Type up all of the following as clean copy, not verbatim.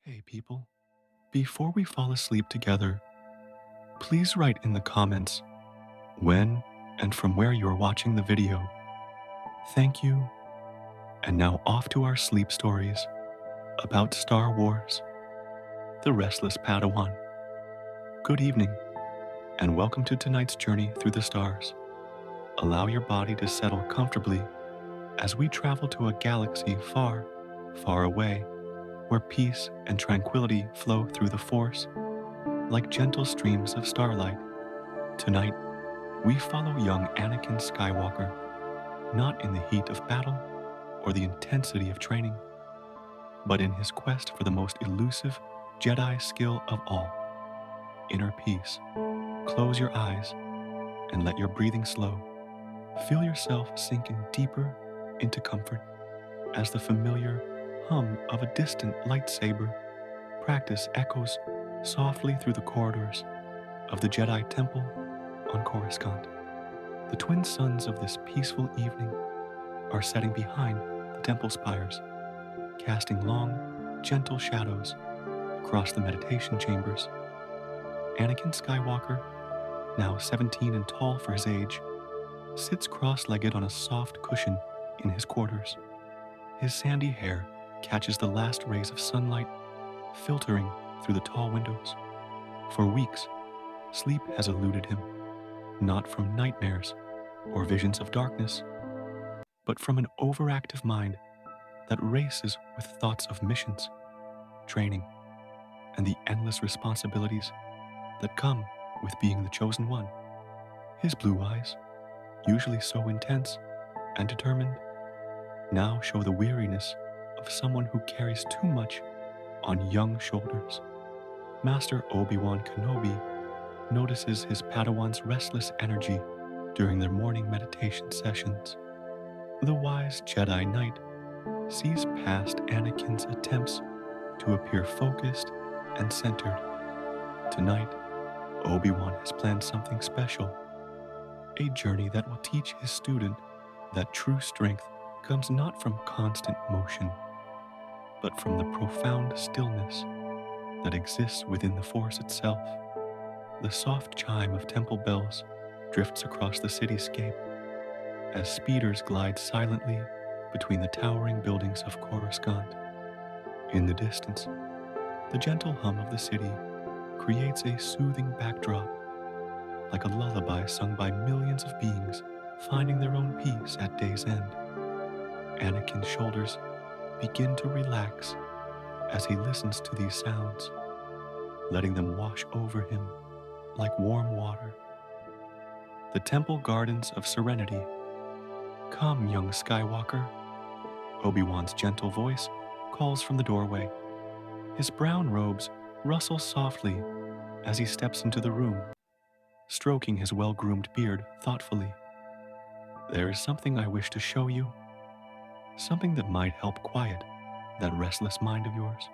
Hey people, before we fall asleep together, please write in the comments when and from where you're watching the video. Thank you, and now off to our sleep stories about Star Wars, The Restless Padawan. Good evening, and welcome to tonight's journey through the stars. Allow your body to settle comfortably as we travel to a galaxy far, far away, where peace and tranquility flow through the Force like gentle streams of starlight. Tonight, we follow young Anakin Skywalker, not in the heat of battle or the intensity of training, but in his quest for the most elusive Jedi skill of all, inner peace. Close your eyes and let your breathing slow. Feel yourself sinking deeper into comfort as the familiar hum of a distant lightsaber practice echoes softly through the corridors of the Jedi Temple on Coruscant. The twin suns of this peaceful evening are setting behind the temple spires, casting long, gentle shadows across the meditation chambers. Anakin Skywalker, now 17 and tall for his age, sits cross-legged on a soft cushion in his quarters. His sandy hair catches the last rays of sunlight filtering through the tall windows. For weeks, sleep has eluded him, not from nightmares or visions of darkness, but from an overactive mind that races with thoughts of missions, training, and the endless responsibilities that come with being the chosen one. His blue eyes, usually so intense and determined, now show the weariness of someone who carries too much on young shoulders. Master Obi-Wan Kenobi notices his Padawan's restless energy during their morning meditation sessions. The wise Jedi Knight sees past Anakin's attempts to appear focused and centered. Tonight, Obi-Wan has planned something special, a journey that will teach his student that true strength comes not from constant motion, but from the profound stillness that exists within the Force itself. The soft chime of temple bells drifts across the cityscape as speeders glide silently between the towering buildings of Coruscant. In the distance, the gentle hum of the city creates a soothing backdrop, like a lullaby sung by millions of beings finding their own peace at day's end. Anakin's shoulders begin to relax as he listens to these sounds, letting them wash over him like warm water. The temple gardens of serenity. Come, young Skywalker. Obi-Wan's gentle voice calls from the doorway. His brown robes rustle softly as he steps into the room, stroking his well-groomed beard thoughtfully. There is something I wish to show you, something that might help quiet that restless mind of yours.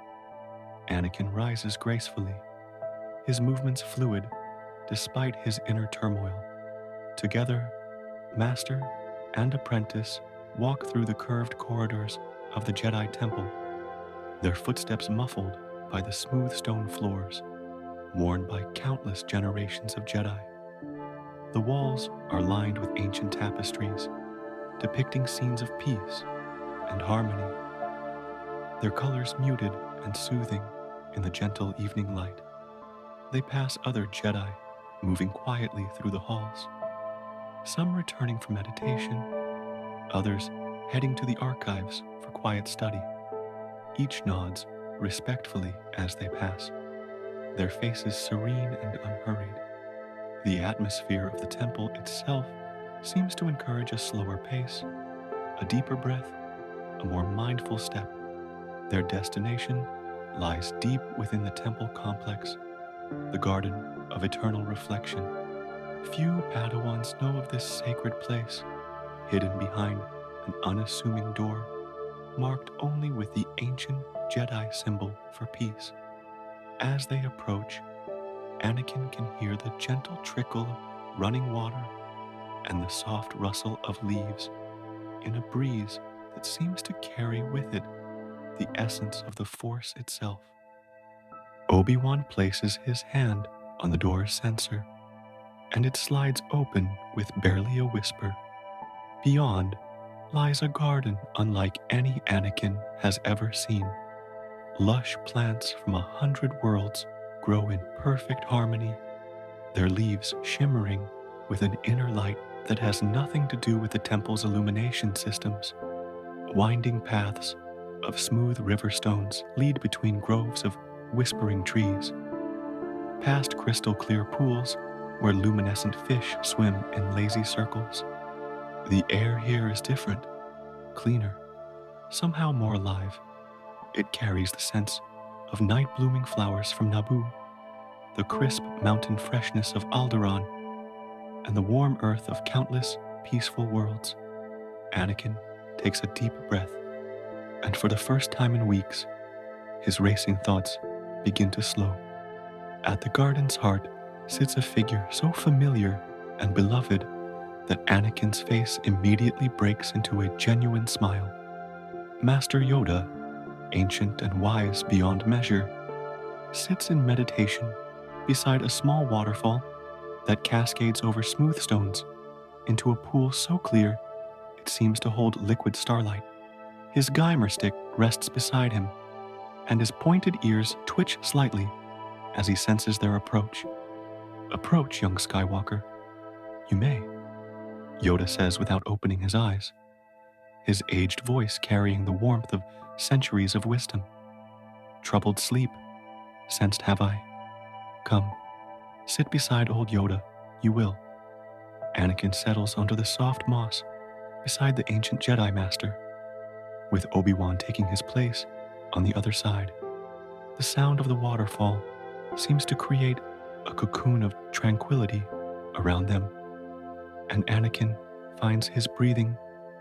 Anakin rises gracefully, his movements fluid despite his inner turmoil. Together, master and apprentice walk through the curved corridors of the Jedi Temple, their footsteps muffled by the smooth stone floors, worn by countless generations of Jedi. The walls are lined with ancient tapestries, depicting scenes of peace and harmony, their colors muted and soothing in the gentle evening light. They pass other Jedi, moving quietly through the halls, some returning from meditation, others heading to the archives for quiet study. Each nods respectfully as they pass, their faces serene and unhurried. The atmosphere of the temple itself seems to encourage a slower pace, a deeper breath, a more mindful step. Their destination lies deep within the temple complex, the garden of eternal reflection. Few Padawans know of this sacred place, hidden behind an unassuming door, marked only with the ancient Jedi symbol for peace. As they approach, Anakin can hear the gentle trickle of running water and the soft rustle of leaves in a breeze that seems to carry with it the essence of the Force itself. Obi-Wan places his hand on the door's sensor, and it slides open with barely a whisper. Beyond lies a garden unlike any Anakin has ever seen. Lush plants from 100 worlds grow in perfect harmony, their leaves shimmering with an inner light that has nothing to do with the temple's illumination systems. Winding paths of smooth river stones lead between groves of whispering trees, past crystal clear pools where luminescent fish swim in lazy circles. The air here is different, cleaner, somehow more alive. It carries the sense of night-blooming flowers from Naboo, the crisp mountain freshness of Alderaan, and the warm earth of countless peaceful worlds. Anakin takes a deep breath, and for the first time in weeks, his racing thoughts begin to slow. At the garden's heart sits a figure so familiar and beloved that Anakin's face immediately breaks into a genuine smile. Master Yoda, ancient and wise beyond measure, sits in meditation beside a small waterfall that cascades over smooth stones into a pool so clear it seems to hold liquid starlight. His Geimer stick rests beside him, and his pointed ears twitch slightly as he senses their approach. "Approach, young Skywalker. You may," Yoda says without opening his eyes, his aged voice carrying the warmth of centuries of wisdom. "Troubled sleep, sensed have I. Come, sit beside old Yoda, you will." Anakin settles onto the soft moss beside the ancient Jedi Master, with Obi-Wan taking his place on the other side. The sound of the waterfall seems to create a cocoon of tranquility around them, and Anakin finds his breathing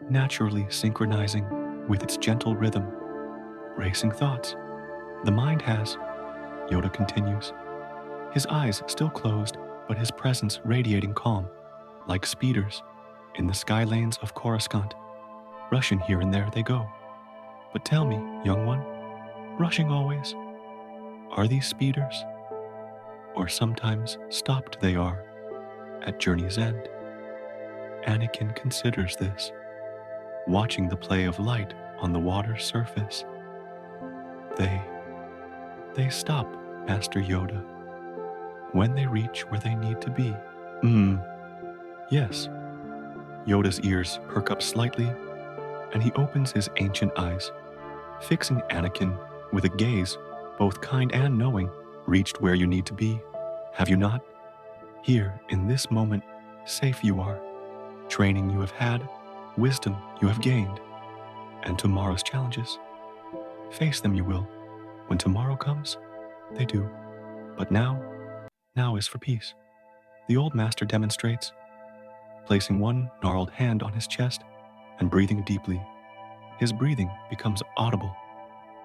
naturally synchronizing with its gentle rhythm. Racing thoughts. The mind has, Yoda continues, his eyes still closed, but his presence radiating calm, like speeders in the sky lanes of Coruscant. Rushing here and there they go. But tell me, young one, rushing always, are these speeders? Or sometimes stopped they are, at journey's end? Anakin considers this, watching the play of light on the water's surface. They stop, Master Yoda, when they reach where they need to be. Yes. Yoda's ears perk up slightly, and he opens his ancient eyes, fixing Anakin with a gaze both kind and knowing. Reached where you need to be, have you not? Here, in this moment, safe you are. Training you have had, wisdom you have gained, and tomorrow's challenges. Face them you will. When tomorrow comes, they do. But now is for peace. The old master demonstrates, placing one gnarled hand on his chest and breathing deeply. His breathing becomes audible,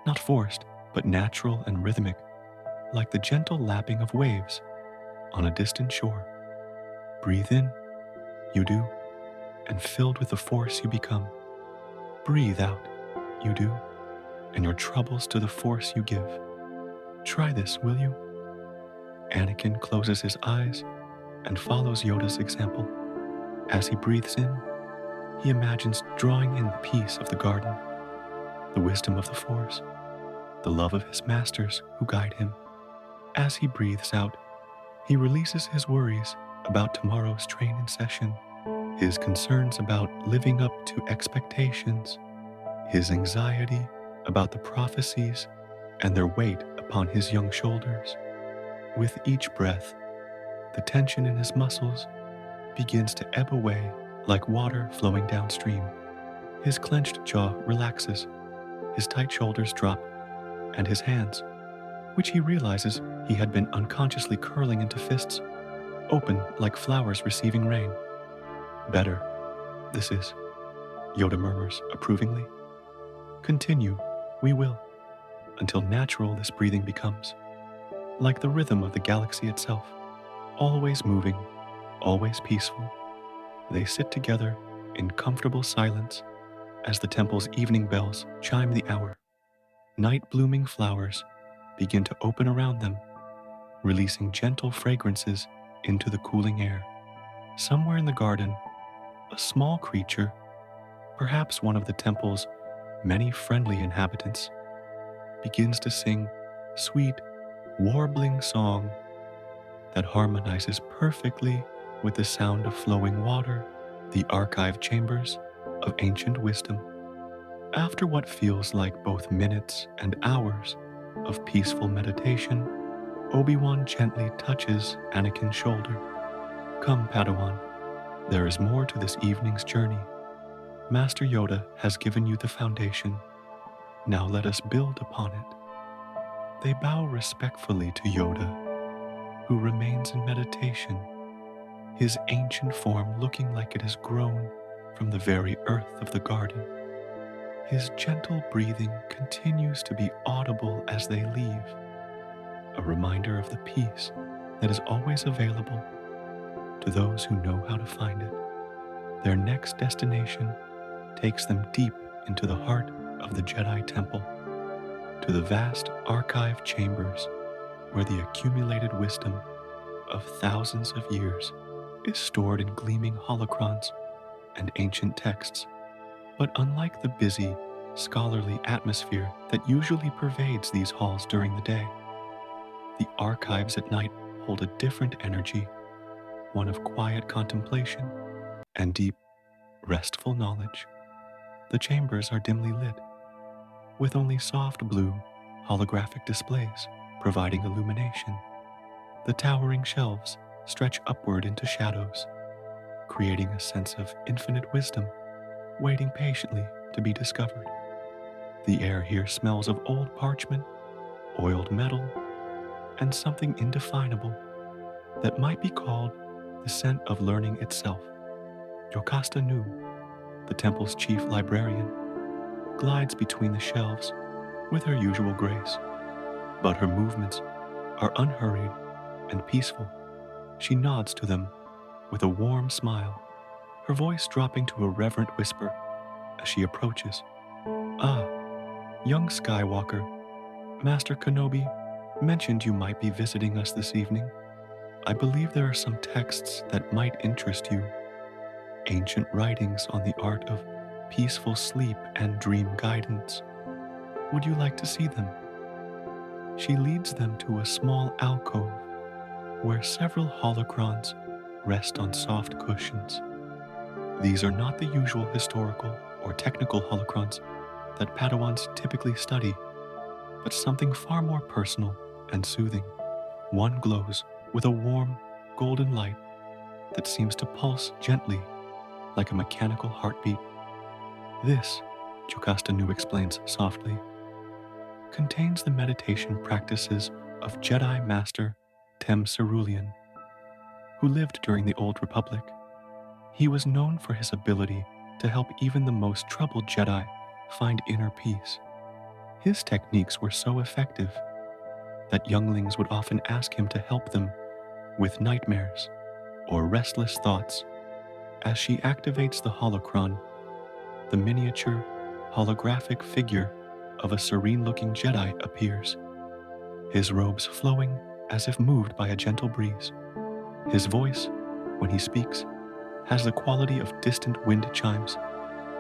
not forced, but natural and rhythmic, like the gentle lapping of waves on a distant shore. Breathe in, you do, and filled with the force you become. Breathe out, you do, and your troubles to the force you give. Try this, will you? Anakin closes his eyes and follows Yoda's example. As he breathes in, he imagines drawing in the peace of the garden, the wisdom of the Force, the love of his masters who guide him. As he breathes out, he releases his worries about tomorrow's training session, his concerns about living up to expectations, his anxiety about the prophecies and their weight upon his young shoulders. With each breath, the tension in his muscles begins to ebb away like water flowing downstream. His clenched jaw relaxes, his tight shoulders drop, and his hands, which he realizes he had been unconsciously curling into fists, open like flowers receiving rain. Better, this is, Yoda murmurs approvingly. Continue, we will, until natural this breathing becomes, like the rhythm of the galaxy itself, always moving, always peaceful. They sit together in comfortable silence as the temple's evening bells chime the hour. Night-blooming flowers begin to open around them, releasing gentle fragrances into the cooling air. Somewhere in the garden, a small creature, perhaps one of the temple's many friendly inhabitants, begins to sing sweet, warbling song that harmonizes perfectly with the sound of flowing water, the archive chambers of ancient wisdom. After what feels like both minutes and hours of peaceful meditation, Obi-Wan gently touches Anakin's shoulder. Come, Padawan, there is more to this evening's journey. Master Yoda has given you the foundation. Now let us build upon it. They bow respectfully to Yoda, who remains in meditation, his ancient form looking like it has grown from the very earth of the garden. His gentle breathing continues to be audible as they leave, a reminder of the peace that is always available to those who know how to find it. Their next destination takes them deep into the heart of the Jedi Temple, to the vast archive chambers where the accumulated wisdom of thousands of years is stored in gleaming holocrons and ancient texts. But unlike the busy, scholarly atmosphere that usually pervades these halls during the day, the archives at night hold a different energy, one of quiet contemplation and deep, restful knowledge. The chambers are dimly lit, with only soft blue holographic displays providing illumination. The towering shelves stretch upward into shadows, creating a sense of infinite wisdom waiting patiently to be discovered. The air here smells of old parchment, oiled metal, and something indefinable that might be called the scent of learning itself. Jocasta Nu, the temple's chief librarian, glides between the shelves with her usual grace, but her movements are unhurried and peaceful. She nods to them with a warm smile, her voice dropping to a reverent whisper as she approaches. Ah, young Skywalker, Master Kenobi mentioned you might be visiting us this evening. I believe there are some texts that might interest you. Ancient writings on the art of peaceful sleep and dream guidance. Would you like to see them? She leads them to a small alcove where several holocrons rest on soft cushions. These are not the usual historical or technical holocrons that Padawans typically study, but something far more personal and soothing. One glows with a warm, golden light that seems to pulse gently like a mechanical heartbeat. This, Jocasta Nu explains softly, contains the meditation practices of Jedi Master Tem Cerulean, who lived during the Old Republic. He was known for his ability to help even the most troubled Jedi find inner peace. His techniques were so effective that younglings would often ask him to help them with nightmares or restless thoughts. As she activates the holocron, the miniature, holographic figure of a serene-looking Jedi appears, his robes flowing as if moved by a gentle breeze. His voice, when he speaks, has the quality of distant wind chimes,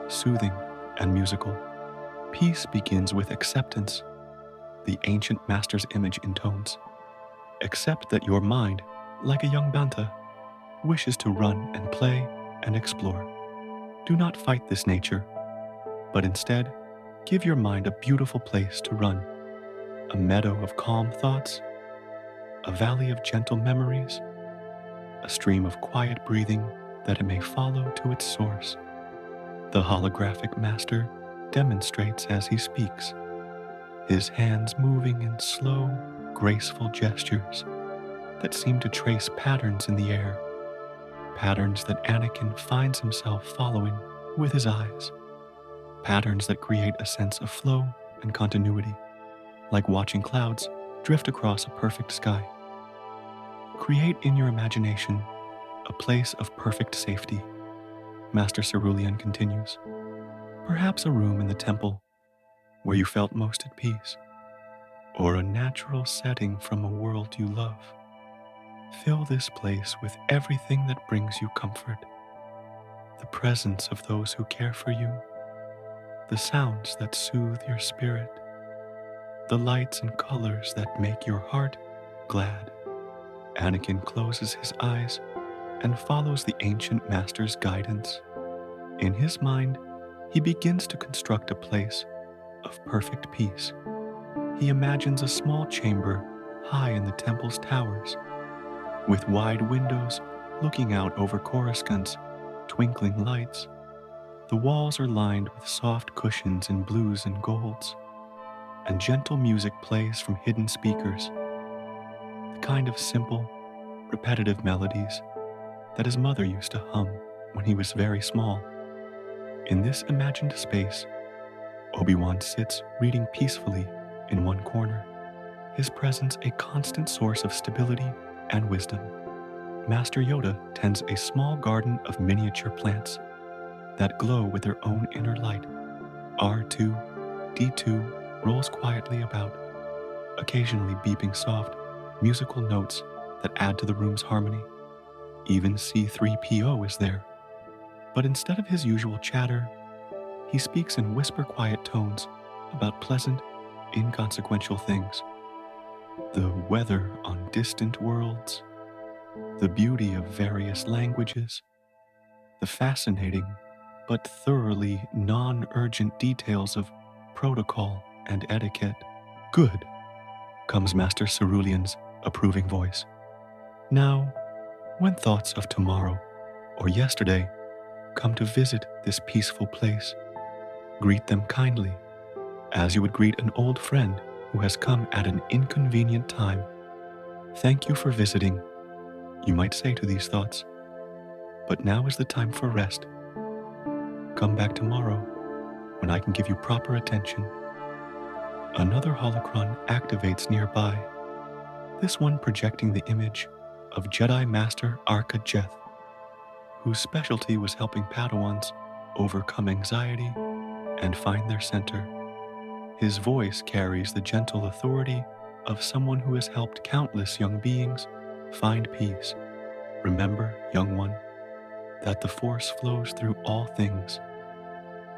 soothing and musical. Peace begins with acceptance, the ancient master's image intones. Accept that your mind, like a young bantha, wishes to run and play and explore. Do not fight this nature, but instead, give your mind a beautiful place to run, a meadow of calm thoughts, a valley of gentle memories, a stream of quiet breathing that it may follow to its source. The holographic master demonstrates as he speaks, his hands moving in slow, graceful gestures that seem to trace patterns in the air, patterns that Anakin finds himself following with his eyes, patterns that create a sense of flow and continuity, like watching clouds drift across a perfect sky. Create in your imagination a place of perfect safety, Master Cerulean continues. Perhaps a room in the temple where you felt most at peace. or a natural setting from a world you love. Fill this place with everything that brings you comfort, the presence of those who care for you, the sounds that soothe your spirit, the lights and colors that make your heart glad. Anakin closes his eyes and follows the ancient master's guidance. In his mind, he begins to construct a place of perfect peace. He imagines a small chamber high in the temple's towers, with wide windows looking out over Coruscant's twinkling lights. The walls are lined with soft cushions in blues and golds, and gentle music plays from hidden speakers, the kind of simple, repetitive melodies that his mother used to hum when he was very small. In this imagined space, Obi-Wan sits reading peacefully in one corner, his presence a constant source of stability and wisdom. Master Yoda tends a small garden of miniature plants that glow with their own inner light. R2-D2 rolls quietly about, occasionally beeping soft, musical notes that add to the room's harmony. Even C-3PO is there, but instead of his usual chatter, he speaks in whisper-quiet tones about pleasant, inconsequential things. The weather on distant worlds, the beauty of various languages, the fascinating but thoroughly non-urgent details of protocol and etiquette. Good, comes Master Cerulean's approving voice. Now, when thoughts of tomorrow or yesterday come to visit this peaceful place, greet them kindly, as you would greet an old friend who has come at an inconvenient time. Thank you for visiting, you might say to these thoughts, but now is the time for rest. Come back tomorrow when I can give you proper attention. Another holocron activates nearby, this one projecting the image of Jedi Master Arca Jeth, whose specialty was helping Padawans overcome anxiety and find their center. His voice carries the gentle authority of someone who has helped countless young beings find peace. Remember, young one, that the Force flows through all things,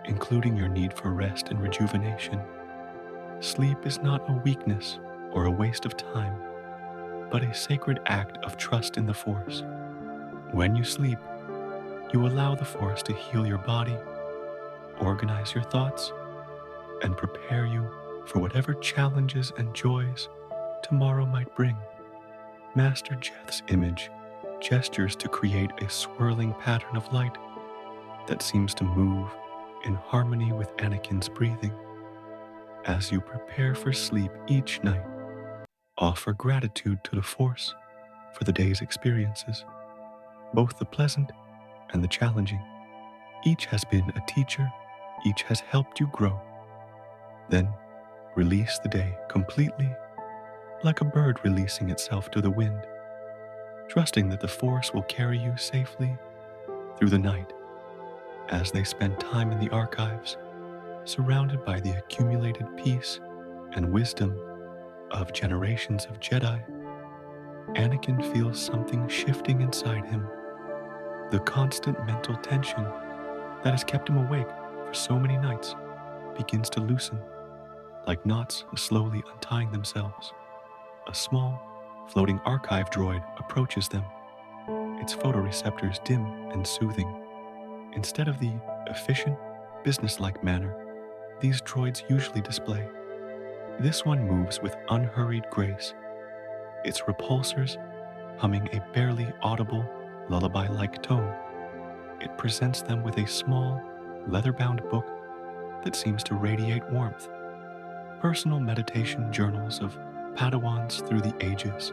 including your need for rest and rejuvenation. Sleep is not a weakness or a waste of time, but a sacred act of trust in the Force. When you sleep, you allow the Force to heal your body, organize your thoughts, and prepare you for whatever challenges and joys tomorrow might bring. Master Jeth's image gestures to create a swirling pattern of light that seems to move in harmony with Anakin's breathing. As you prepare for sleep each night, offer gratitude to the Force for the day's experiences, both the pleasant and the challenging. Each has been a teacher, each has helped you grow. Then release the day completely, like a bird releasing itself to the wind, trusting that the Force will carry you safely through the night. As they spend time in the archives, surrounded by the accumulated peace and wisdom of generations of Jedi, Anakin feels something shifting inside him. The constant mental tension that has kept him awake for so many nights begins to loosen, like knots slowly untying themselves. A small, floating archive droid approaches them, its photoreceptors dim and soothing. Instead of the efficient, businesslike manner these droids usually display, this one moves with unhurried grace, its repulsors humming a barely audible, lullaby-like tone. It presents them with a small, leather-bound book that seems to radiate warmth. Personal meditation journals of Padawans through the ages,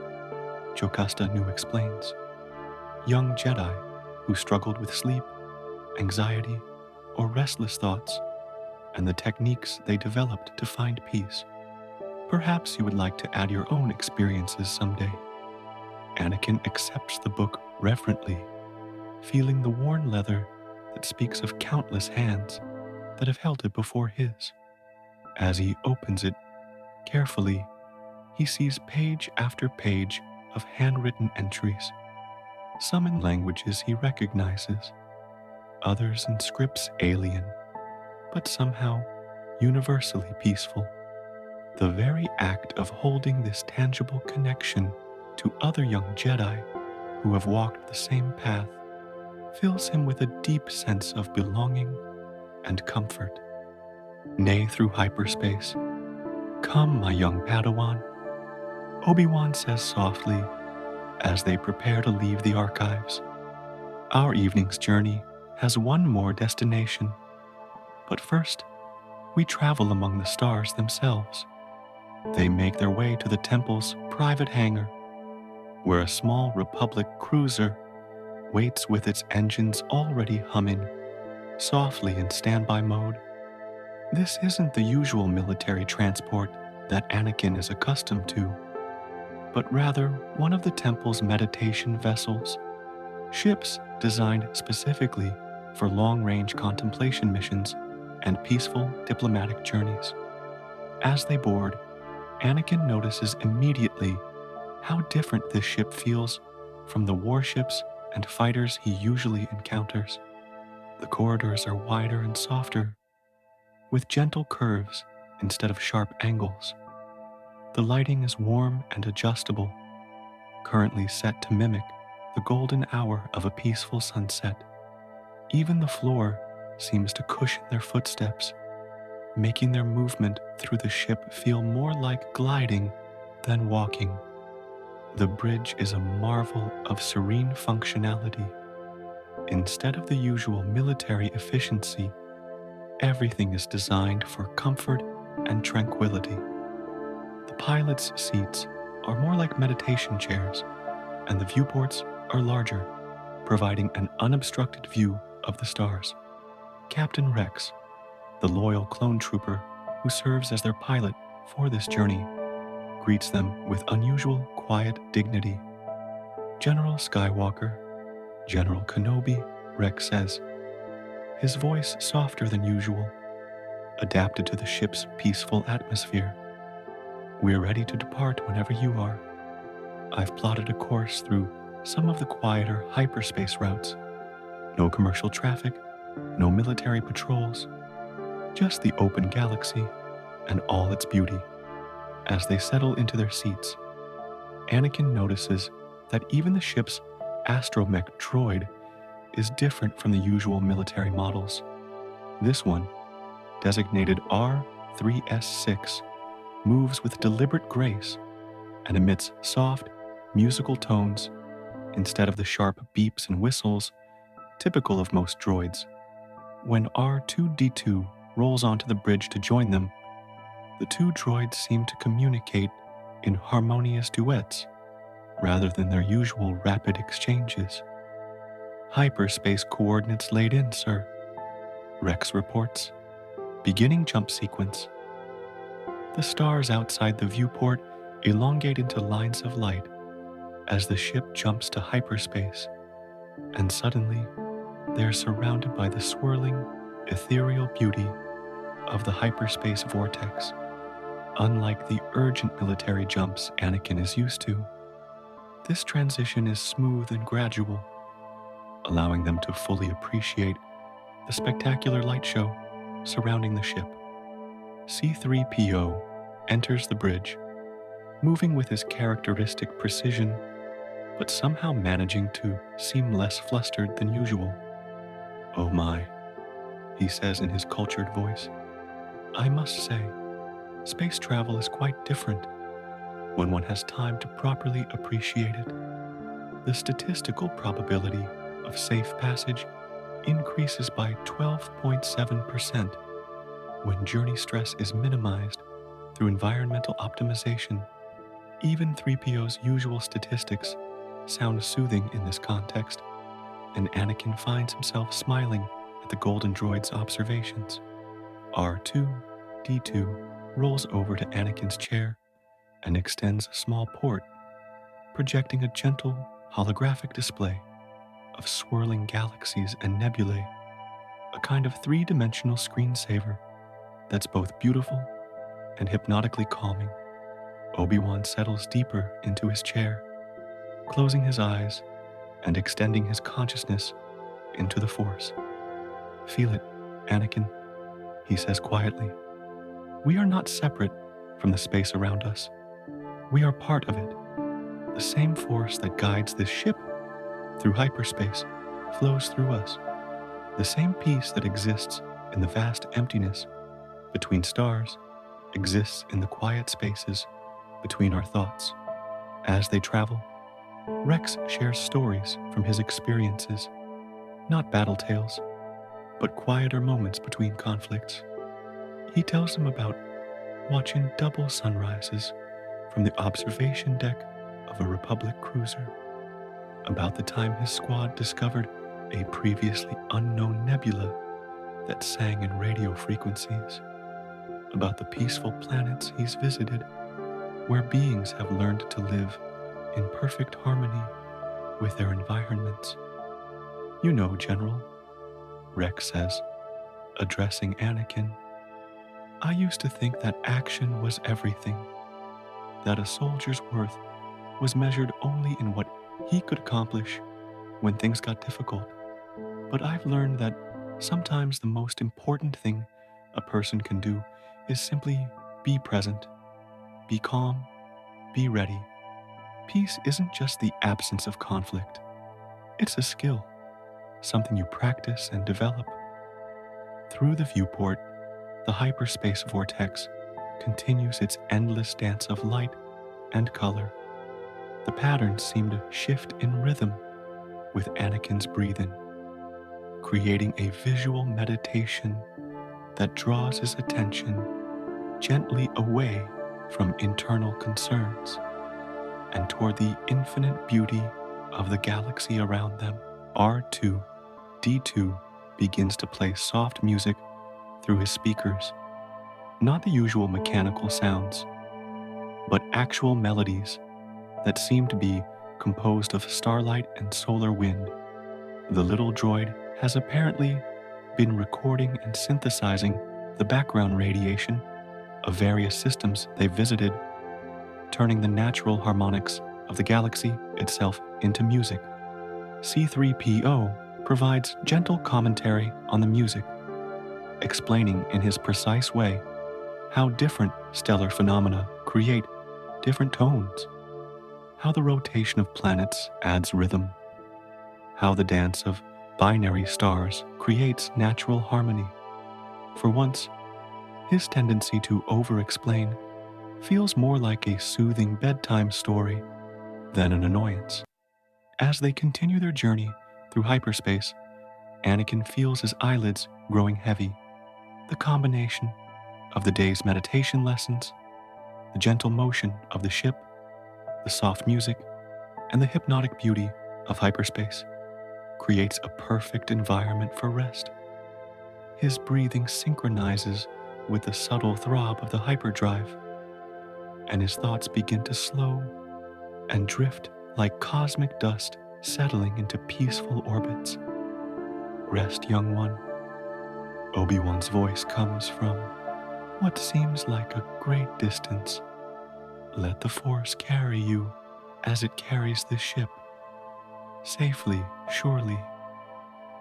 Jocasta Nu explains. Young Jedi who struggled with sleep, anxiety, or restless thoughts, and the techniques they developed to find peace. Perhaps you would like to add your own experiences someday. Anakin accepts the book reverently, feeling the worn leather that speaks of countless hands that have held it before his. As he opens it, carefully he sees page after page of handwritten entries, some in languages he recognizes, others in scripts alien, but somehow universally peaceful. The very act of holding this tangible connection to other young Jedi who have walked the same path fills him with a deep sense of belonging and comfort. Nay, through hyperspace, "Come, my young Padawan," Obi-Wan says softly as they prepare to leave the archives. Our evening's journey has one more destination, but first, we travel among the stars themselves. They make their way to the temple's private hangar, where a small Republic cruiser waits with its engines already humming, softly in standby mode. This isn't the usual military transport that Anakin is accustomed to, but rather one of the temple's meditation vessels, ships designed specifically for long-range contemplation missions and peaceful diplomatic journeys. As they board, Anakin notices immediately how different this ship feels from the warships and fighters he usually encounters. The corridors are wider and softer, with gentle curves instead of sharp angles. The lighting is warm and adjustable, currently set to mimic the golden hour of a peaceful sunset. Even the floor seems to cushion their footsteps, making their movement through the ship feel more like gliding than walking. The bridge is a marvel of serene functionality. Instead of the usual military efficiency, everything is designed for comfort and tranquility. The pilot's seats are more like meditation chairs, and the viewports are larger, providing an unobstructed view of the stars. Captain Rex, the loyal clone trooper who serves as their pilot for this journey, greets them with unusual quiet dignity. "General Skywalker, General Kenobi," Rex says, his voice softer than usual, adapted to the ship's peaceful atmosphere. "We're ready to depart whenever you are. I've plotted a course through some of the quieter hyperspace routes. No commercial traffic, no military patrols, just the open galaxy and all its beauty." As they settle into their seats, Anakin notices that even the ship's astromech droid is different from the usual military models. This one, designated R3S6, moves with deliberate grace and emits soft, musical tones instead of the sharp beeps and whistles typical of most droids. When R2D2 rolls onto the bridge to join them, the two droids seem to communicate in harmonious duets rather than their usual rapid exchanges. "Hyperspace coordinates laid in, sir," Rex reports. "Beginning jump sequence." The stars outside the viewport elongate into lines of light as the ship jumps to hyperspace, and suddenly they're surrounded by the swirling, ethereal beauty of the hyperspace vortex. Unlike the urgent military jumps Anakin is used to, this transition is smooth and gradual, allowing them to fully appreciate the spectacular light show surrounding the ship. C-3PO enters the bridge, moving with his characteristic precision, but somehow managing to seem less flustered than usual. "Oh my," he says in his cultured voice. "I must say, space travel is quite different when one has time to properly appreciate it. The statistical probability of safe passage increases by 12.7% when journey stress is minimized through environmental optimization. Even 3PO's usual statistics sound soothing in this context, and Anakin finds himself smiling at the golden droid's observations. R2-D2 rolls over to Anakin's chair and extends a small port, projecting a gentle holographic display of swirling galaxies and nebulae, a kind of three-dimensional screensaver that's both beautiful and hypnotically calming. Obi-Wan settles deeper into his chair, closing his eyes and extending his consciousness into the Force. "Feel it, Anakin," he says quietly. "We are not separate from the space around us. We are part of it. The same force that guides this ship through hyperspace flows through us. The same peace that exists in the vast emptiness between stars exists in the quiet spaces between our thoughts. As they travel, Rex shares stories from his experiences, not battle tales, but quieter moments between conflicts. He tells them about watching double sunrises from the observation deck of a Republic cruiser, about the time his squad discovered a previously unknown nebula that sang in radio frequencies, about the peaceful planets he's visited where beings have learned to live in perfect harmony with their environments. "You know, General," Rex says, addressing Anakin, "I used to think that action was everything, that a soldier's worth was measured only in what he could accomplish when things got difficult. But I've learned that sometimes the most important thing a person can do is simply be present, be calm, be ready. Peace isn't just the absence of conflict. It's a skill, something you practice and develop." Through the viewport, the hyperspace vortex continues its endless dance of light and color. The patterns seem to shift in rhythm with Anakin's breathing, creating a visual meditation that draws his attention gently away from internal concerns and toward the infinite beauty of the galaxy around them. R2-D2 begins to play soft music through his speakers, not the usual mechanical sounds, but actual melodies that seem to be composed of starlight and solar wind. The little droid has apparently been recording and synthesizing the background radiation of various systems they've visited, turning the natural harmonics of the galaxy itself into music. C-3PO provides gentle commentary on the music, explaining in his precise way how different stellar phenomena create different tones, how the rotation of planets adds rhythm, how the dance of binary stars creates natural harmony. For once, his tendency to over-explain feels more like a soothing bedtime story than an annoyance. As they continue their journey through hyperspace, Anakin feels his eyelids growing heavy. The combination of the day's meditation lessons, the gentle motion of the ship, the soft music, and the hypnotic beauty of hyperspace creates a perfect environment for rest. His breathing synchronizes with the subtle throb of the hyperdrive, and his thoughts begin to slow and drift like cosmic dust settling into peaceful orbits. "Rest, young one." Obi-Wan's voice comes from what seems like a great distance. "Let the Force carry you as it carries the ship, safely, surely,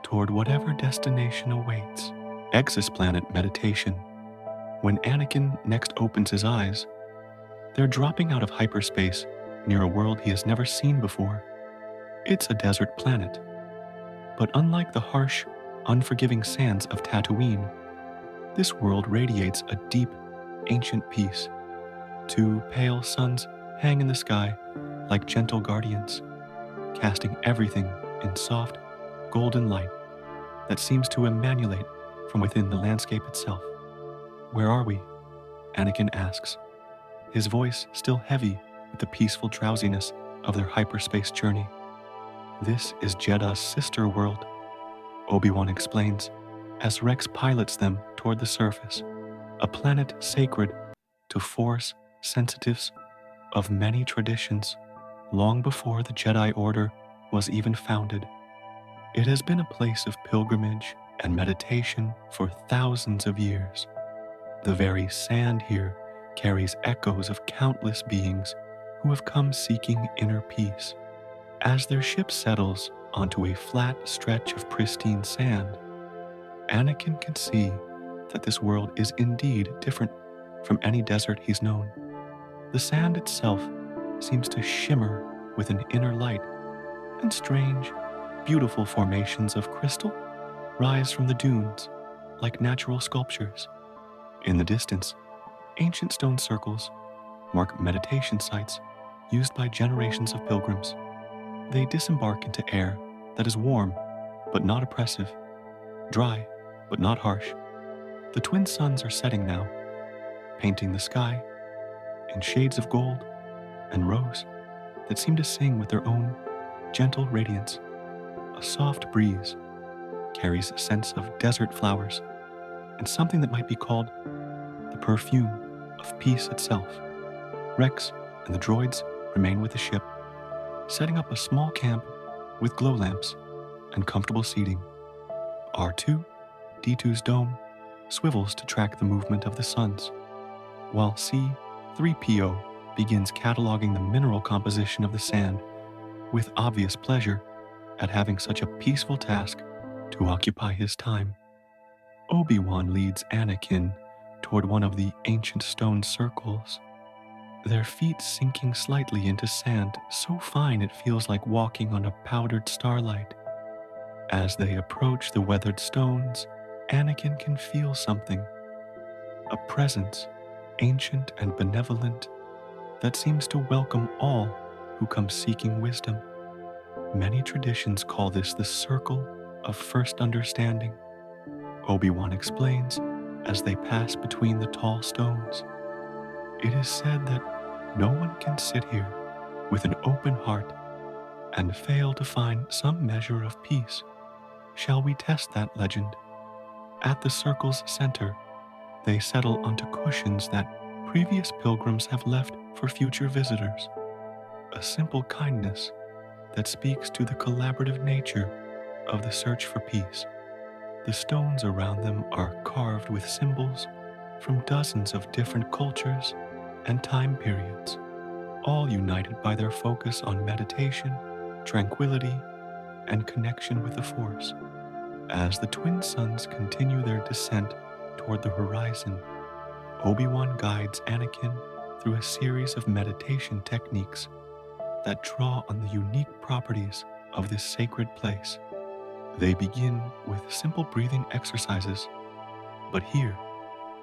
toward whatever destination awaits." Exoplanet meditation. When Anakin next opens his eyes, they're dropping out of hyperspace near a world he has never seen before. It's a desert planet, but unlike the harsh, unforgiving sands of Tatooine, this world radiates a deep, ancient peace. Two pale suns hang in the sky like gentle guardians, casting everything in soft, golden light that seems to emanate from within the landscape itself. "Where are we?" Anakin asks, his voice still heavy with the peaceful drowsiness of their hyperspace journey. "This is Jedha's sister world," Obi-Wan explains, as Rex pilots them toward the surface, a planet sacred to Force sensitives of many traditions long before the Jedi Order was even founded. It has been a place of pilgrimage and meditation for thousands of years. The very sand here carries echoes of countless beings who have come seeking inner peace. As their ship settles onto a flat stretch of pristine sand, Anakin can see that this world is indeed different from any desert he's known. The sand itself seems to shimmer with an inner light, and strange, beautiful formations of crystal rise from the dunes like natural sculptures. In the distance, ancient stone circles mark meditation sites used by generations of pilgrims. They disembark into air that is warm but not oppressive, dry but not harsh. The twin suns are setting now, painting the sky in shades of gold and rose that seem to sing with their own gentle radiance. A soft breeze carries a sense of desert flowers and something that might be called the perfume of peace itself. Rex and the droids remain with the ship, setting up a small camp with glow lamps and comfortable seating. R2, D2's dome, swivels to track the movement of the suns, while C-3PO begins cataloging the mineral composition of the sand with obvious pleasure at having such a peaceful task to occupy his time. Obi-Wan leads Anakin toward one of the ancient stone circles, their feet sinking slightly into sand so fine it feels like walking on a powdered starlight. As they approach the weathered stones, Anakin can feel something, a presence, ancient and benevolent, that seems to welcome all who come seeking wisdom. Many traditions call this the circle of first understanding, Obi-Wan explains as they pass between the tall stones. It is said that no one can sit here with an open heart and fail to find some measure of peace. Shall we test that legend? At the circle's center, they settle onto cushions that previous pilgrims have left for future visitors. A simple kindness that speaks to the collaborative nature of the search for peace. The stones around them are carved with symbols from dozens of different cultures and time periods, all united by their focus on meditation, tranquility, and connection with the Force. As the twin suns continue their descent toward the horizon, Obi-Wan guides Anakin through a series of meditation techniques that draw on the unique properties of this sacred place. They begin with simple breathing exercises, but here,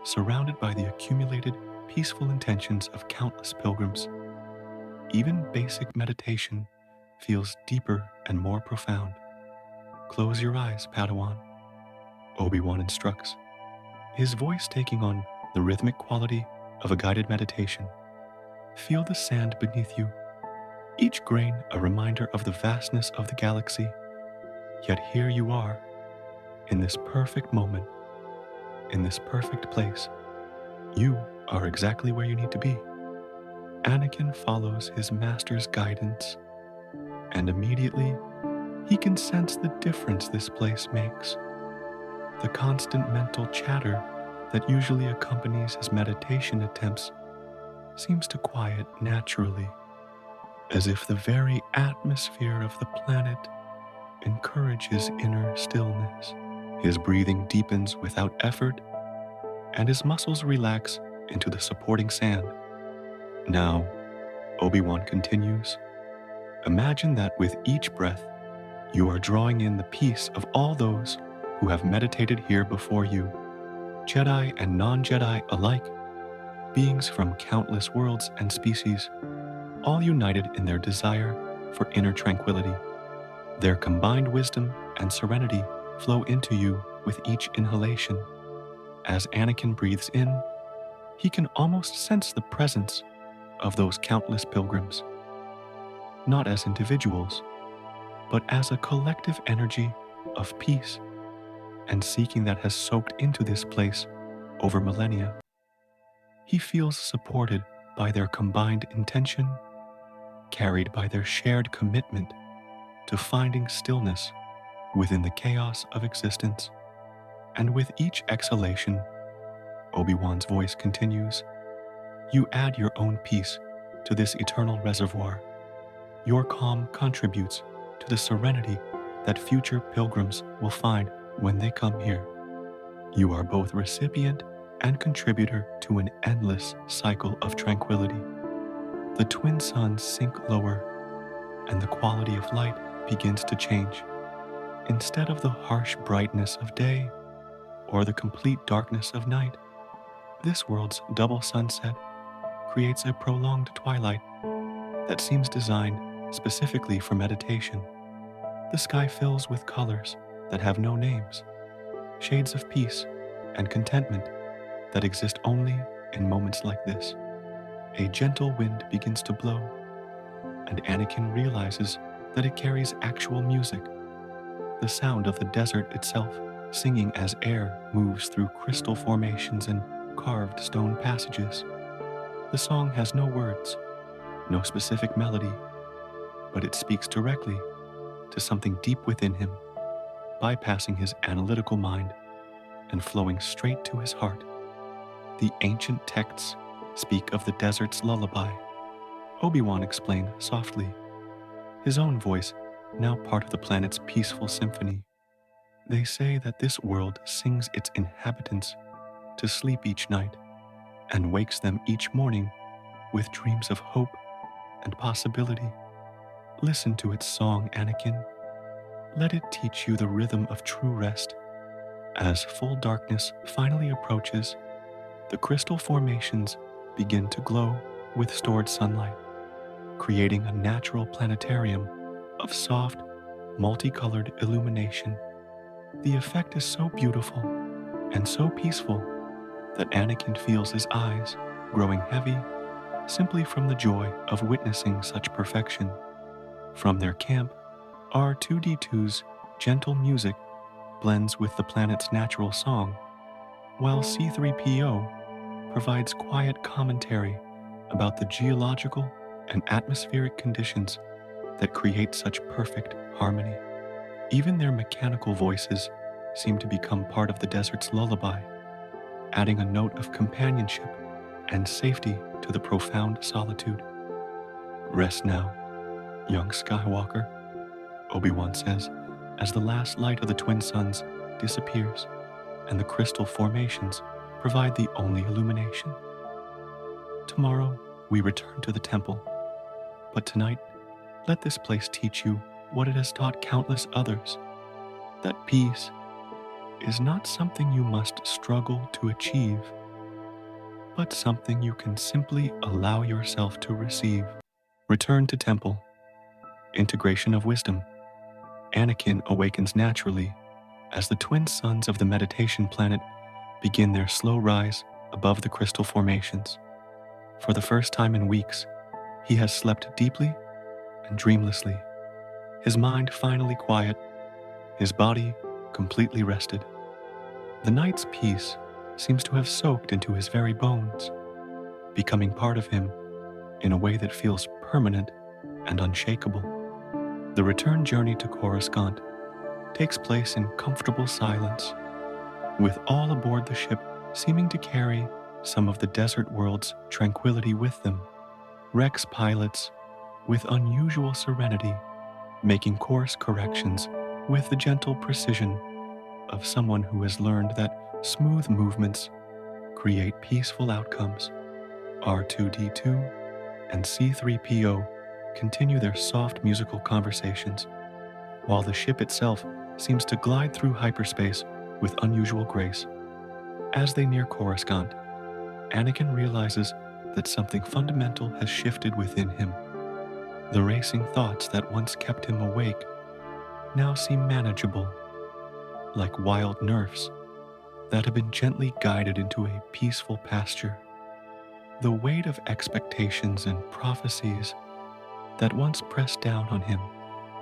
surrounded by the accumulated peaceful intentions of countless pilgrims, even basic meditation feels deeper and more profound. Close your eyes, Padawan, Obi-Wan instructs, his voice taking on the rhythmic quality of a guided meditation. Feel the sand beneath you, each grain a reminder of the vastness of the galaxy. Yet here you are, in this perfect moment, in this perfect place. You are exactly where you need to be. Anakin follows his master's guidance, and immediately he can sense the difference this place makes. The constant mental chatter that usually accompanies his meditation attempts seems to quiet naturally, as if the very atmosphere of the planet encourages inner stillness. His breathing deepens without effort, and his muscles relax into the supporting sand. Now, Obi-Wan continues, imagine that with each breath, you are drawing in the peace of all those who have meditated here before you, Jedi and non-Jedi alike, beings from countless worlds and species, all united in their desire for inner tranquility. Their combined wisdom and serenity flow into you with each inhalation. As Anakin breathes in, he can almost sense the presence of those countless pilgrims, not as individuals, but as a collective energy of peace and seeking that has soaked into this place over millennia. He feels supported by their combined intention, carried by their shared commitment to finding stillness within the chaos of existence. And with each exhalation, Obi-Wan's voice continues, You add your own peace to this eternal reservoir. Your calm contributes to the serenity that future pilgrims will find when they come here. You are both recipient and contributor to an endless cycle of tranquility. The twin suns sink lower, and the quality of light begins to change. Instead of the harsh brightness of day or the complete darkness of night, this world's double sunset creates a prolonged twilight that seems designed specifically for meditation. The sky fills with colors that have no names, shades of peace and contentment that exist only in moments like this. A gentle wind begins to blow, and Anakin realizes that it carries actual music, the sound of the desert itself singing as air moves through crystal formations and carved stone passages. The song has no words, no specific melody, but it speaks directly to something deep within him, bypassing his analytical mind and flowing straight to his heart. The ancient texts speak of the desert's lullaby, Obi-Wan explained softly, his own voice now part of the planet's peaceful symphony. They say that this world sings its inhabitants to sleep each night and wakes them each morning with dreams of hope and possibility. Listen to its song, Anakin. Let it teach you the rhythm of true rest. As full darkness finally approaches, the crystal formations begin to glow with stored sunlight, creating a natural planetarium of soft, multicolored illumination. The effect is so beautiful and so peaceful that Anakin feels his eyes growing heavy simply from the joy of witnessing such perfection. From their camp, R2-D2's gentle music blends with the planet's natural song, while C-3PO provides quiet commentary about the geological and atmospheric conditions that create such perfect harmony. Even their mechanical voices seem to become part of the desert's lullaby, adding a note of companionship and safety to the profound solitude. Rest now, young Skywalker, Obi-Wan says, as the last light of the twin suns disappears and the crystal formations provide the only illumination. Tomorrow, we return to the temple, but tonight, let this place teach you what it has taught countless others, that peace is not something you must struggle to achieve, but something you can simply allow yourself to receive. Return to temple. Integration of wisdom. Anakin awakens naturally as the twin suns of the meditation planet begin their slow rise above the crystal formations. For the first time in weeks, he has slept deeply and dreamlessly, his mind finally quiet, his body completely rested. The night's peace seems to have soaked into his very bones, becoming part of him in a way that feels permanent and unshakable. The return journey to Coruscant takes place in comfortable silence, with all aboard the ship seeming to carry some of the desert world's tranquility with them. Rex pilots, with unusual serenity, making course corrections with the gentle precision of someone who has learned that smooth movements create peaceful outcomes. R2-D2 and C-3PO continue their soft musical conversations, while the ship itself seems to glide through hyperspace with unusual grace. As they near Coruscant, Anakin realizes that something fundamental has shifted within him. The racing thoughts that once kept him awake now seem manageable, like wild nerfs that have been gently guided into a peaceful pasture. The weight of expectations and prophecies that once pressed down on him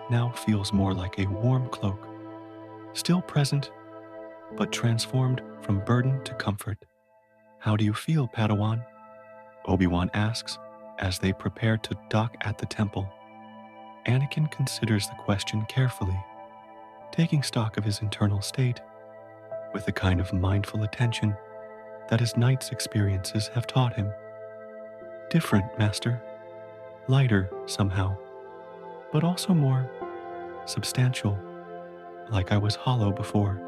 now feels more like a warm cloak, still present, but transformed from burden to comfort. "How do you feel, Padawan?" Obi-Wan asks as they prepare to dock at the temple. Anakin considers the question carefully, taking stock of his internal state with the kind of mindful attention that his night's experiences have taught him. Different, Master. Lighter, somehow, but also more substantial, like I was hollow before,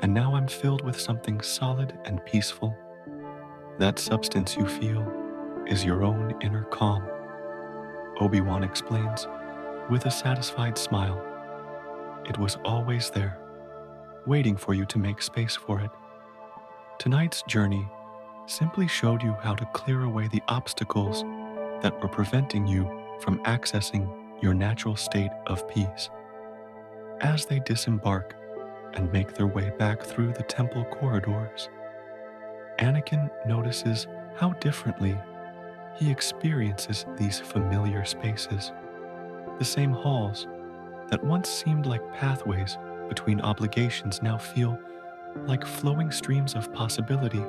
and now I'm filled with something solid and peaceful. That substance you feel is your own inner calm, Obi-Wan explains, with a satisfied smile. It was always there, waiting for you to make space for it. Tonight's journey simply showed you how to clear away the obstacles that were preventing you from accessing your natural state of peace. As they disembark and make their way back through the temple corridors, Anakin notices how differently he experiences these familiar spaces. The same halls that once seemed like pathways between obligations now feel like flowing streams of possibility.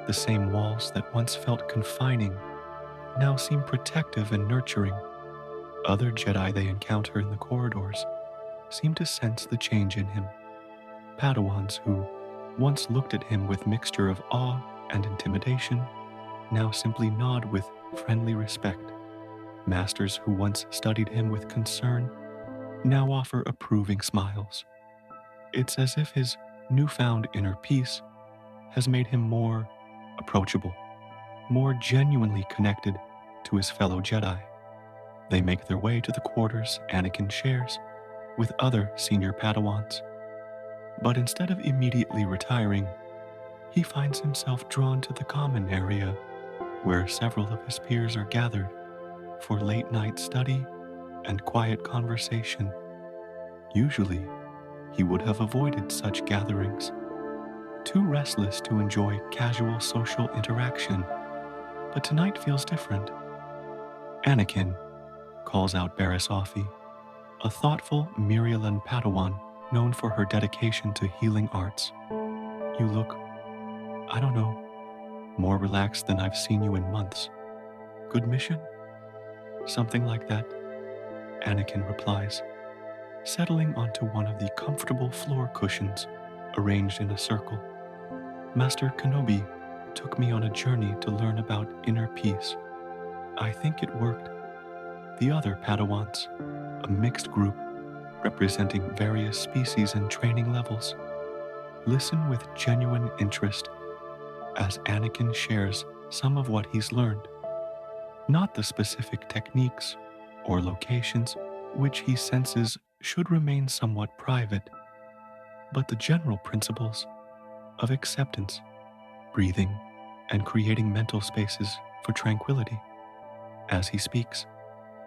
The same walls that once felt confining now seem protective and nurturing. Other Jedi they encounter in the corridors seem to sense the change in him. Padawans who once looked at him with mixture of awe and intimidation now simply nod with friendly respect. Masters who once studied him with concern now offer approving smiles. It's as if his newfound inner peace has made him more approachable, more genuinely connected to his fellow Jedi. They make their way to the quarters Anakin shares with other senior Padawans. But instead of immediately retiring, he finds himself drawn to the common area where several of his peers are gathered for late-night study and quiet conversation. Usually, he would have avoided such gatherings, too restless to enjoy casual social interaction, but tonight feels different. Anakin, calls out Barriss Offee, a thoughtful Mirialan Padawan known for her dedication to healing arts. You look, I don't know, more relaxed than I've seen you in months. Good mission? Something like that, Anakin replies, settling onto one of the comfortable floor cushions arranged in a circle. Master Kenobi took me on a journey to learn about inner peace. I think it worked. The other Padawans, a mixed group representing various species and training levels, listen with genuine interest as Anakin shares some of what he's learned. Not the specific techniques or locations which he senses should remain somewhat private, but the general principles of acceptance, breathing, and creating mental spaces for tranquility. As he speaks,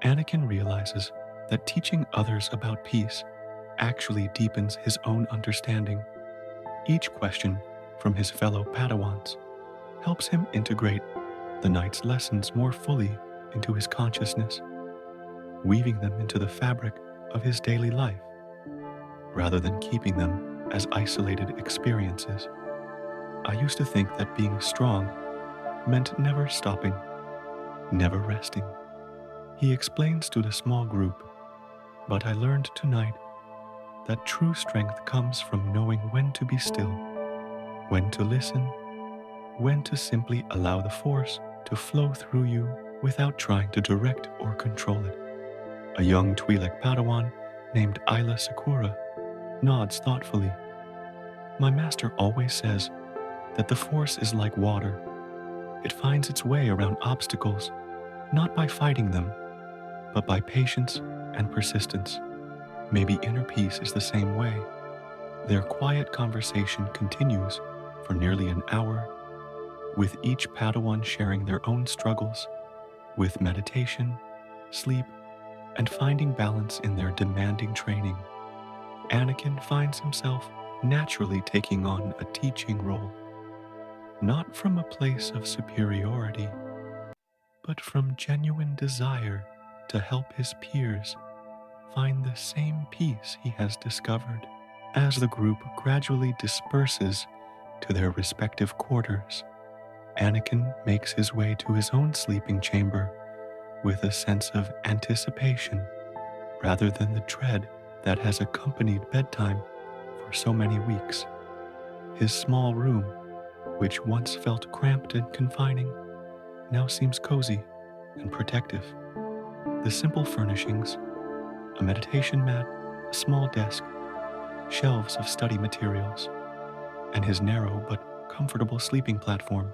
Anakin realizes that teaching others about peace actually deepens his own understanding. Each question from his fellow Padawans helps him integrate the night's lessons more fully into his consciousness, weaving them into the fabric of his daily life, rather than keeping them as isolated experiences. I used to think that being strong meant never stopping, never resting. He explains to the small group, but I learned tonight that true strength comes from knowing when to be still, when to listen, when to simply allow the Force to flow through you without trying to direct or control it. A young Twi'lek Padawan named Isla Sakura nods thoughtfully. My master always says that the Force is like water. It finds its way around obstacles, not by fighting them, but by patience and persistence. Maybe inner peace is the same way. Their quiet conversation continues for nearly an hour, with each Padawan sharing their own struggles with meditation, sleep, and finding balance in their demanding training. Anakin finds himself naturally taking on a teaching role, not from a place of superiority, but from genuine desire to help his peers find the same peace he has discovered. As the group gradually disperses to their respective quarters, Anakin makes his way to his own sleeping chamber with a sense of anticipation rather than the dread that has accompanied bedtime for so many weeks. His small room, which once felt cramped and confining, now seems cozy and protective. The simple furnishings, a meditation mat, a small desk, shelves of study materials, and his narrow but comfortable sleeping platform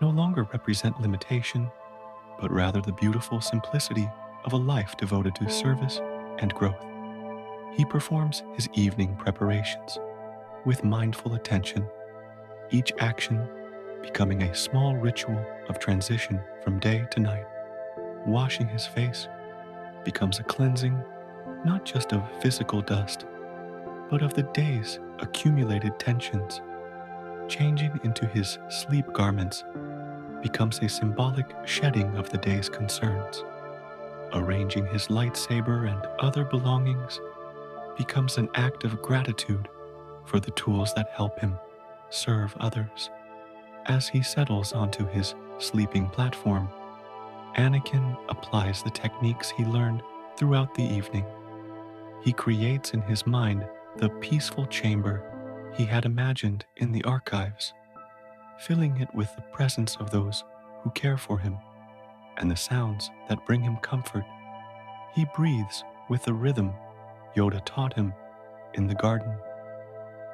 no longer represent limitation, but rather the beautiful simplicity of a life devoted to service and growth. He performs his evening preparations with mindful attention, each action becoming a small ritual of transition from day to night. Washing his face becomes a cleansing not just of physical dust, but of the day's accumulated tensions. Changing into his sleep garments becomes a symbolic shedding of the day's concerns. Arranging his lightsaber and other belongings becomes an act of gratitude for the tools that help him serve others. As he settles onto his sleeping platform, Anakin applies the techniques he learned throughout the evening. He creates in his mind the peaceful chamber he had imagined in the archives, filling it with the presence of those who care for him and the sounds that bring him comfort. He breathes with the rhythm Yoda taught him in the garden,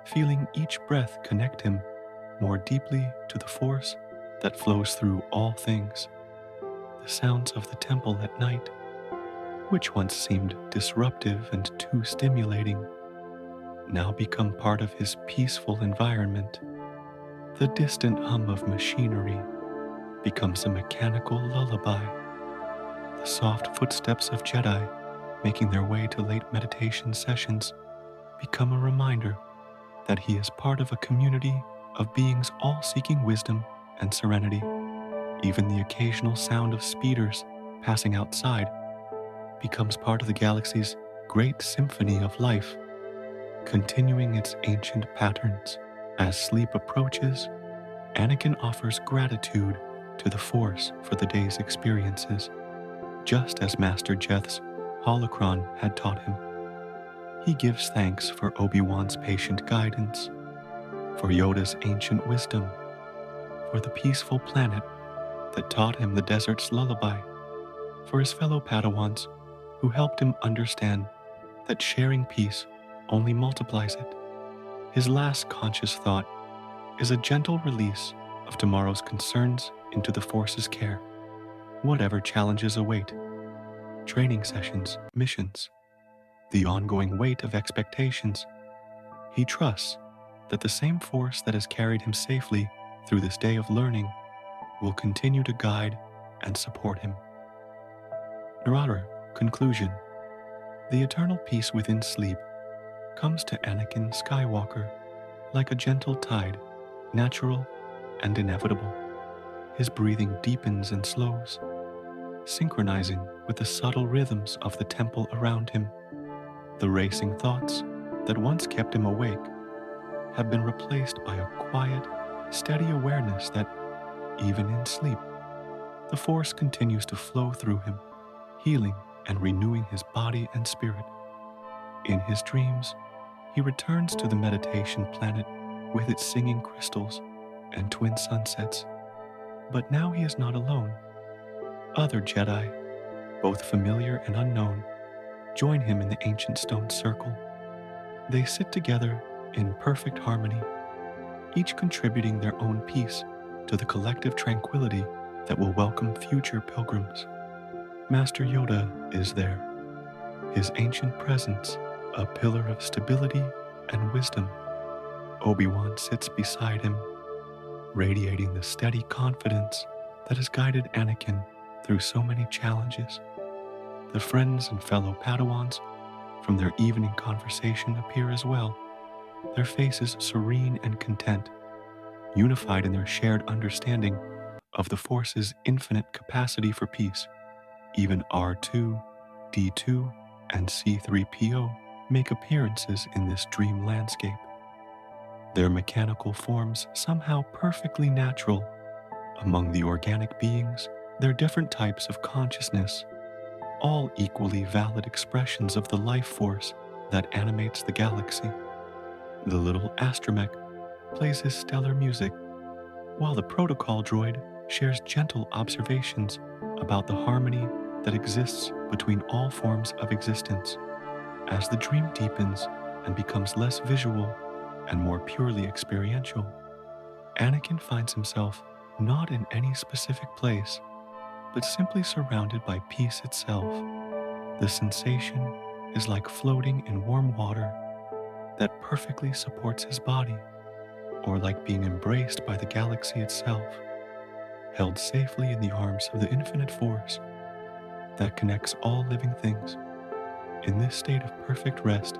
feeling each breath connect him more deeply to the force that flows through all things. The sounds of the temple at night, which once seemed disruptive and too stimulating, now become part of his peaceful environment. The distant hum of machinery becomes a mechanical lullaby. The soft footsteps of Jedi making their way to late meditation sessions become a reminder that he is part of a community of beings all seeking wisdom and serenity. Even the occasional sound of speeders passing outside becomes part of the galaxy's great symphony of life, continuing its ancient patterns. As sleep approaches, Anakin offers gratitude to the Force for the day's experiences, just as Master Jeth's holocron had taught him. He gives thanks for Obi-Wan's patient guidance, for Yoda's ancient wisdom, for the peaceful planet that taught him the desert's lullaby, for his fellow Padawans who helped him understand that sharing peace only multiplies it. His last conscious thought is a gentle release of tomorrow's concerns into the Force's care, whatever challenges await, training sessions, missions, the ongoing weight of expectations. He trusts that the same Force that has carried him safely through this day of learning will continue to guide and support him. Narada, conclusion. The eternal peace within sleep comes to Anakin Skywalker like a gentle tide, natural and inevitable. His breathing deepens and slows, synchronizing with the subtle rhythms of the temple around him. The racing thoughts that once kept him awake have been replaced by a quiet, steady awareness that, even in sleep, the Force continues to flow through him, healing and renewing his body and spirit. In his dreams, he returns to the meditation planet with its singing crystals and twin sunsets. But now he is not alone. Other Jedi, both familiar and unknown, join him in the ancient stone circle. They sit together in perfect harmony, each contributing their own piece to the collective tranquility that will welcome future pilgrims. Master Yoda is there, his ancient presence a pillar of stability and wisdom. Obi-Wan sits beside him, radiating the steady confidence that has guided Anakin through so many challenges. The friends and fellow Padawans from their evening conversation appear as well, their faces serene and content, unified in their shared understanding of the Force's infinite capacity for peace. Even R2, D2, and C-3PO make appearances in this dream landscape. Their mechanical forms somehow perfectly natural. Among the organic beings, their different types of consciousness, all equally valid expressions of the life force that animates the galaxy. The little astromech plays his stellar music, while the protocol droid shares gentle observations about the harmony that exists between all forms of existence. As the dream deepens and becomes less visual and more purely experiential, Anakin finds himself not in any specific place, but simply surrounded by peace itself. The sensation is like floating in warm water that perfectly supports his body, or like being embraced by the galaxy itself, held safely in the arms of the infinite force that connects all living things. In this state of perfect rest,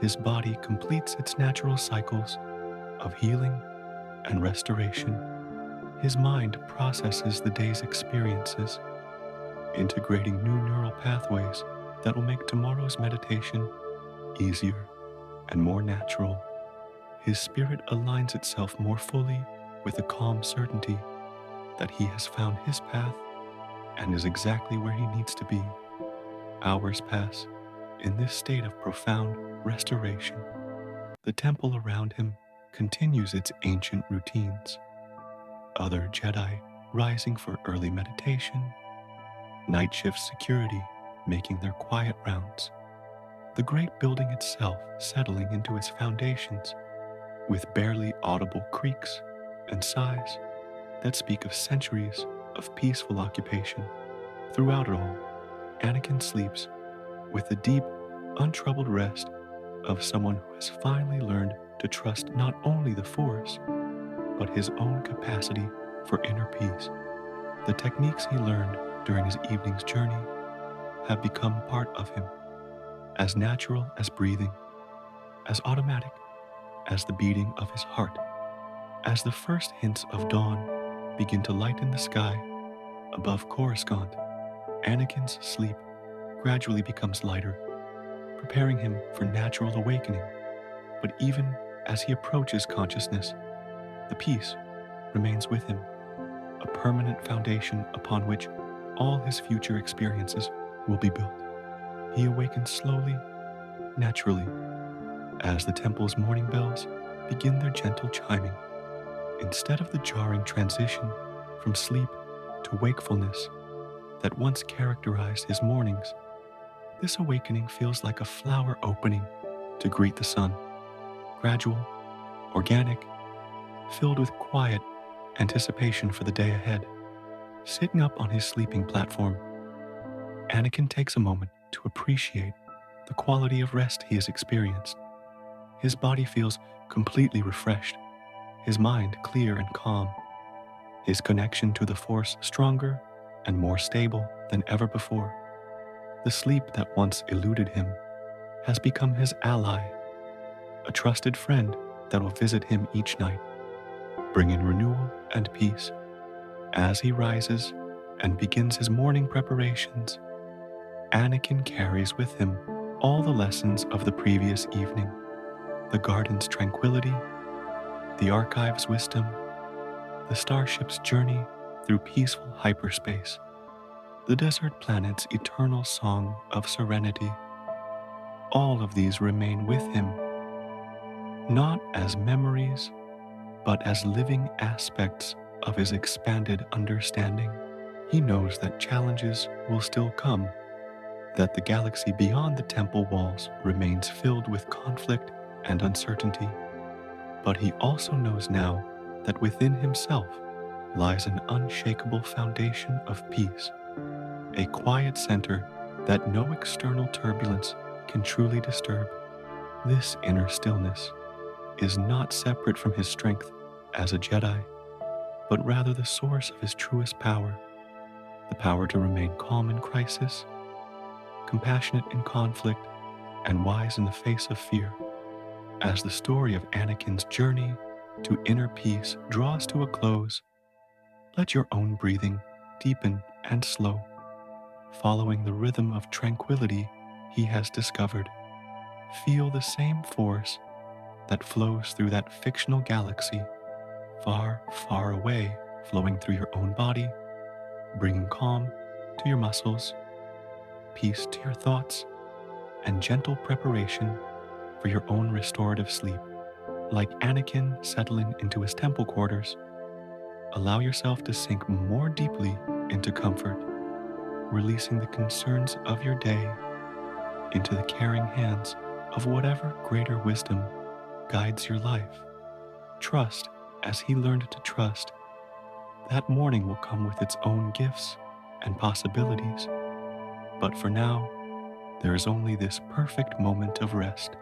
his body completes its natural cycles of healing and restoration. His mind processes the day's experiences, integrating new neural pathways that will make tomorrow's meditation easier and more natural. His spirit aligns itself more fully with the calm certainty that he has found his path and is exactly where he needs to be. Hours pass in this state of profound restoration. The temple around him continues its ancient routines. Other Jedi rising for early meditation, night shift security making their quiet rounds, the great building itself settling into its foundations with barely audible creaks and sighs that speak of centuries of peaceful occupation. Throughout it all, Anakin sleeps with the deep, untroubled rest of someone who has finally learned to trust not only the Force, but his own capacity for inner peace. The techniques he learned during his evening's journey have become part of him, as natural as breathing, as automatic as the beating of his heart. As the first hints of dawn begin to lighten the sky above Coruscant, Anakin's sleep gradually becomes lighter, preparing him for natural awakening. But even as he approaches consciousness, the peace remains with him, a permanent foundation upon which all his future experiences will be built. He awakens slowly, naturally, as the temple's morning bells begin their gentle chiming. Instead of the jarring transition from sleep to wakefulness that once characterized his mornings, this awakening feels like a flower opening to greet the sun, gradual, organic, filled with quiet anticipation for the day ahead. Sitting up on his sleeping platform, Anakin takes a moment to appreciate the quality of rest he has experienced. His body feels completely refreshed, his mind clear and calm, his connection to the Force stronger and more stable than ever before. The sleep that once eluded him has become his ally, a trusted friend that will visit him each night, bringing renewal and peace. As he rises and begins his morning preparations, Anakin carries with him all the lessons of the previous evening: the garden's tranquility, the archive's wisdom, the starship's journey through peaceful hyperspace, the desert planet's eternal song of serenity. All of these remain with him, not as memories, but as living aspects of his expanded understanding. He knows that challenges will still come, that the galaxy beyond the temple walls remains filled with conflict and uncertainty. But he also knows now that within himself lies an unshakable foundation of peace, a quiet center that no external turbulence can truly disturb. This inner stillness is not separate from his strength as a Jedi, but rather the source of his truest power, the power to remain calm in crisis, compassionate in conflict, and wise in the face of fear. As the story of Anakin's journey to inner peace draws to a close, let your own breathing deepen and slow, following the rhythm of tranquility he has discovered. Feel the same force that flows through that fictional galaxy, far, far away, flowing through your own body, bringing calm to your muscles, peace to your thoughts, and gentle preparation for your own restorative sleep. Like Anakin settling into his temple quarters, Allow yourself to sink more deeply into comfort, releasing the concerns of your day into the caring hands of whatever greater wisdom guides your life. Trust, as he learned to trust, that morning will come with its own gifts and possibilities. But for now, there is only this perfect moment of rest.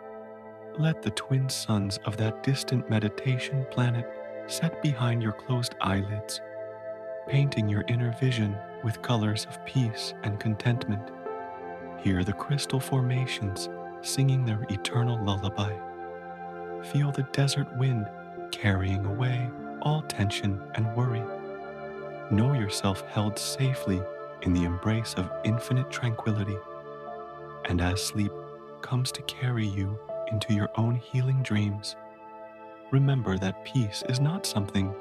Let the twin suns of that distant meditation planet set behind your closed eyelids, painting your inner vision with colors of peace and contentment. Hear the crystal formations singing their eternal lullaby. Feel the desert wind carrying away all tension and worry. Know yourself held safely in the embrace of infinite tranquility. And as sleep comes to carry you into your own healing dreams, remember that peace is not something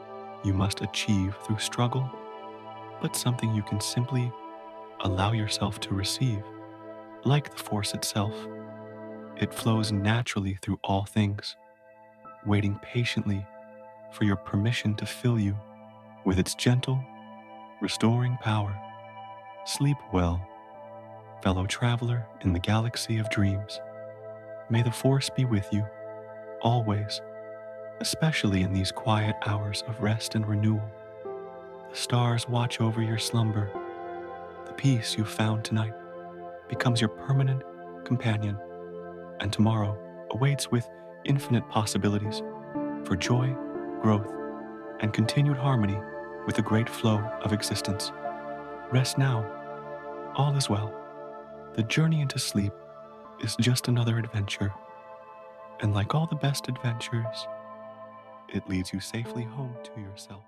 you must achieve through struggle, but something you can simply allow yourself to receive. Like the Force itself, it flows naturally through all things, waiting patiently for your permission to fill you with its gentle, restoring power. Sleep well, fellow traveler in the galaxy of dreams. May the Force be with you, always, especially in these quiet hours of rest and renewal. The stars watch over your slumber. The peace you found tonight becomes your permanent companion, and tomorrow awaits with infinite possibilities for joy, growth, and continued harmony with the great flow of existence. Rest now. All is well. The journey into sleep is just another adventure, and like all the best adventures, it leads you safely home to yourself.